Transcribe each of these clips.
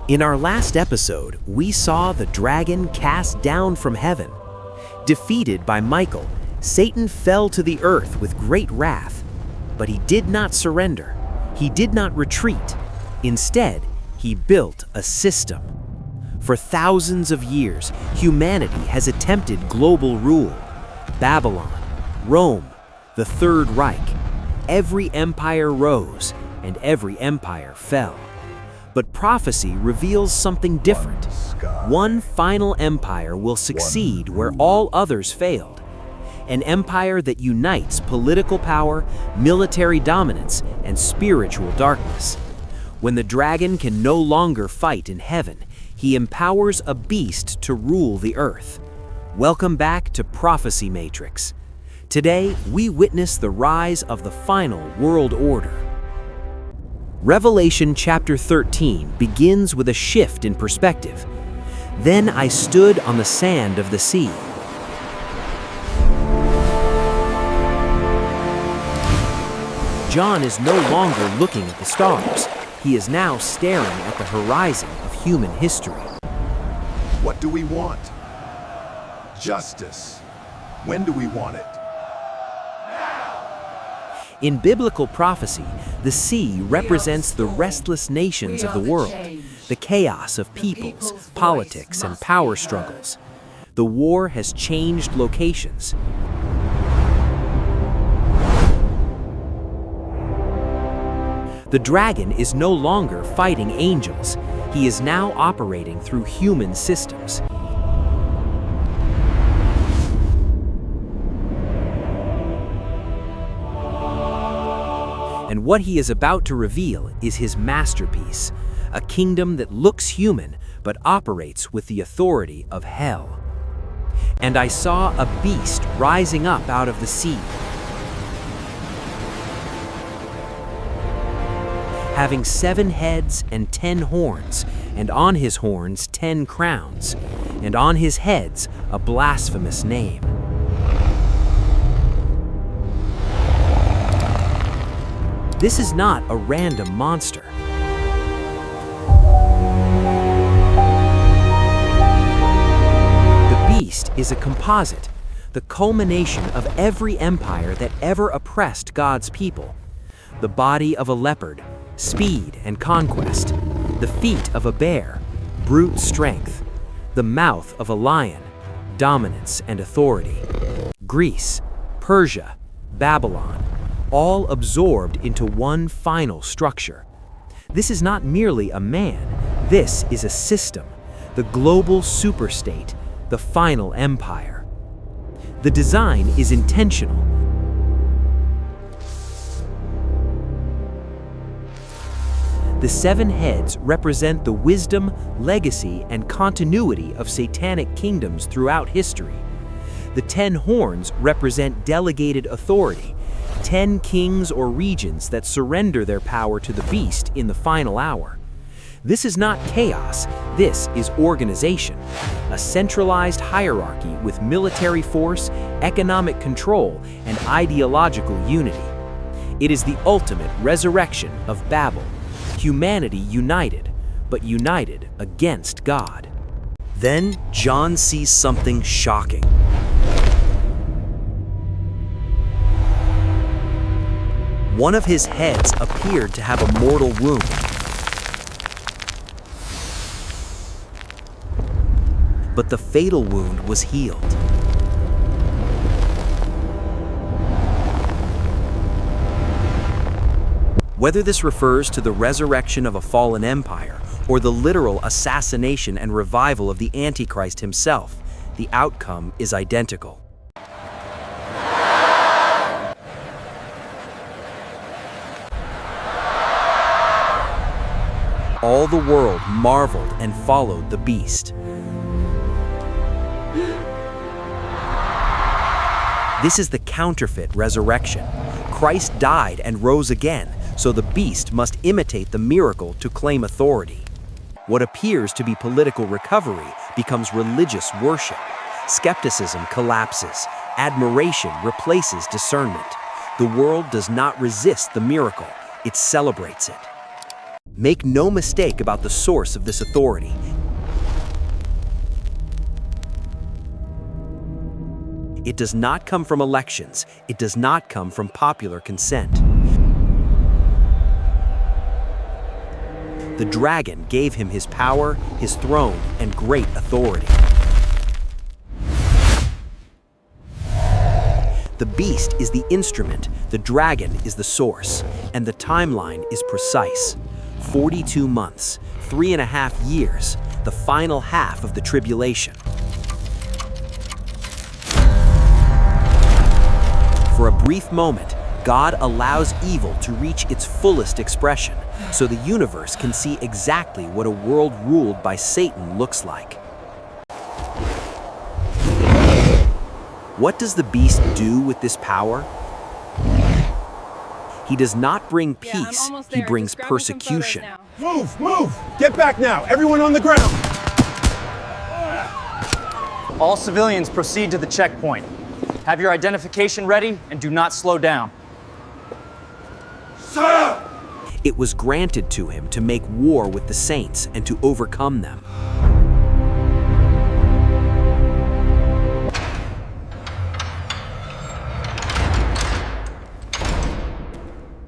In our last episode, we saw the dragon cast down from heaven. Defeated by Michael, Satan fell to the earth with great wrath. But he did not surrender. He did not retreat. Instead, he built a system. For thousands of years, humanity has attempted global rule. Babylon, Rome, the Third Reich. Every empire rose, and every empire fell. But prophecy reveals something different. One final empire will succeed where all others failed. An empire that unites political power, military dominance, and spiritual darkness. When the dragon can no longer fight in heaven, he empowers a beast to rule the earth. Welcome back to Prophecy Matrix. Today, we witness the rise of the final world order. Revelation chapter 13 begins with a shift in perspective. Then I stood on the sand of the sea. John is no longer looking at the stars. He is now staring at the horizon of human history. What do we want? Justice. When do we want it? In biblical prophecy, the sea represents the restless nations of the world, the chaos of peoples, politics, and power struggles. The war has changed locations. The dragon is no longer fighting angels. He is now operating through human systems. And what he is about to reveal is his masterpiece, a kingdom that looks human but operates with the authority of hell. And I saw a beast rising up out of the sea, having 7 heads and 10 horns, and on his horns 10 crowns, and on his heads a blasphemous name. This is not a random monster. The beast is a composite, the culmination of every empire that ever oppressed God's people. The body of a leopard, speed and conquest. The feet of a bear, brute strength. The mouth of a lion, dominance and authority. Greece, Persia, Babylon, all absorbed into one final structure. This is not merely a man, this is a system, the global superstate, the final empire. The design is intentional. The 7 heads represent the wisdom, legacy, and continuity of satanic kingdoms throughout history. The 10 horns represent delegated authority, 10 kings or regions that surrender their power to the beast in the final hour. This is not chaos, this is organization, a centralized hierarchy with military force, economic control, and ideological unity. It is the ultimate resurrection of Babel, humanity united, but united against God. Then John sees something shocking. One of his heads appeared to have a mortal wound. But the fatal wound was healed. Whether this refers to the resurrection of a fallen empire or the literal assassination and revival of the Antichrist himself, the outcome is identical. All the world marveled and followed the beast. This is the counterfeit resurrection. Christ died and rose again, so the beast must imitate the miracle to claim authority. What appears to be political recovery becomes religious worship. Skepticism collapses. Admiration replaces discernment. The world does not resist the miracle, it celebrates it. Make no mistake about the source of this authority. It does not come from elections. It does not come from popular consent. The dragon gave him his power, his throne, and great authority. The beast is the instrument, the dragon is the source, and the timeline is precise. 42 months, 3.5 years, the final half of the tribulation. For a brief moment, God allows evil to reach its fullest expression, so the universe can see exactly what a world ruled by Satan looks like. What does the beast do with this power? He does not bring peace, he brings persecution. Move! Move! Get back now! Everyone on the ground! All civilians proceed to the checkpoint. Have your identification ready and do not slow down. Sir! It was granted to him to make war with the saints and to overcome them.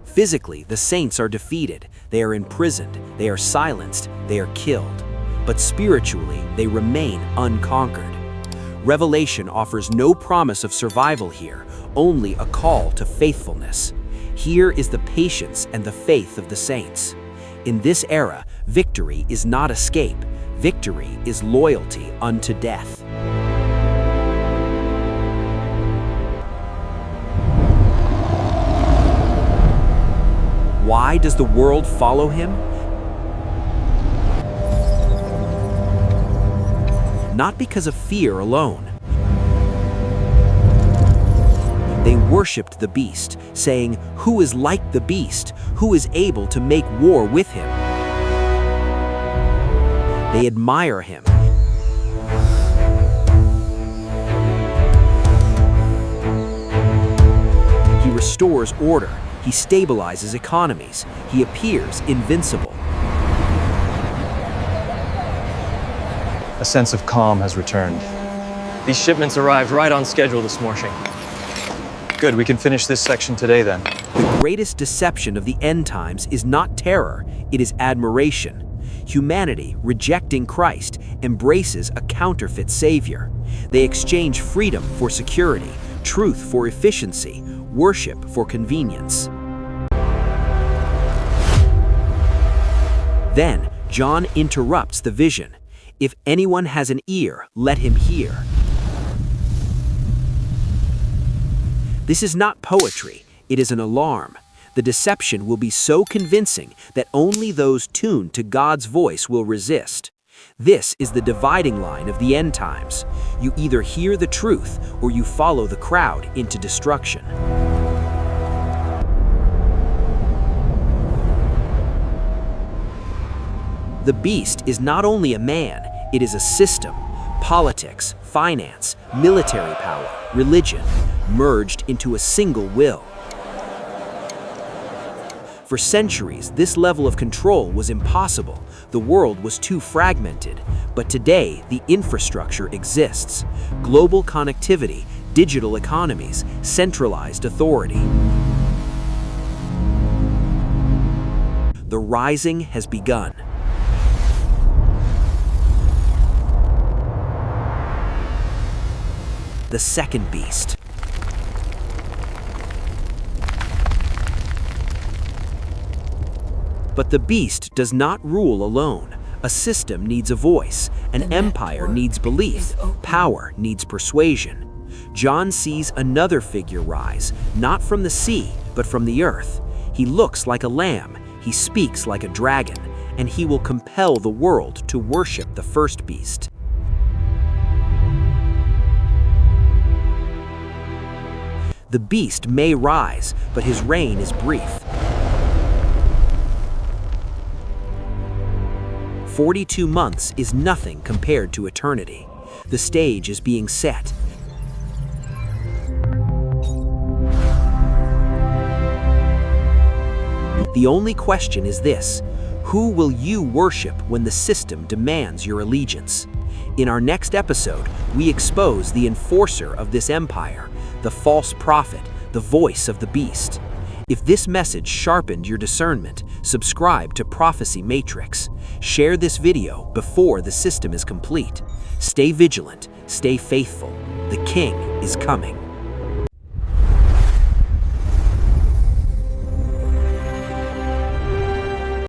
Physically, the saints are defeated, they are imprisoned, they are silenced, they are killed. But spiritually, they remain unconquered. Revelation offers no promise of survival here, only a call to faithfulness. Here is the patience and the faith of the saints. In this era, victory is not escape. Victory is loyalty unto death. Why does the world follow him? Not because of fear alone. They worshipped the beast, saying, "Who is like the beast? Who is able to make war with him?" They admire him. He restores order. He stabilizes economies. He appears invincible. A sense of calm has returned. These shipments arrived right on schedule this morning. Good, we can finish this section today then. The greatest deception of the end times is not terror, it is admiration. Humanity, rejecting Christ, embraces a counterfeit savior. They exchange freedom for security, truth for efficiency, worship for convenience. Then, John interrupts the vision. If anyone has an ear, let him hear. This is not poetry, it is an alarm. The deception will be so convincing that only those tuned to God's voice will resist. This is the dividing line of the end times. You either hear the truth or you follow the crowd into destruction. The beast is not only a man, it is a system. Politics, finance, military power, religion, merged into a single will. For centuries, this level of control was impossible. The world was too fragmented. But today, the infrastructure exists. Global connectivity, digital economies, centralized authority. The rising has begun. The second beast. But the beast does not rule alone. A system needs a voice, an empire needs belief, power needs persuasion. John sees another figure rise, not from the sea, but from the earth. He looks like a lamb, he speaks like a dragon, and he will compel the world to worship the first beast. The beast may rise, but his reign is brief. 42 months is nothing compared to eternity. The stage is being set. The only question is this: Who will you worship when the system demands your allegiance? In our next episode, we expose the enforcer of this empire, the false prophet, the voice of the beast. If this message sharpened your discernment, subscribe to Prophecy Matrix. Share this video before the system is complete. Stay vigilant, stay faithful. The King is coming.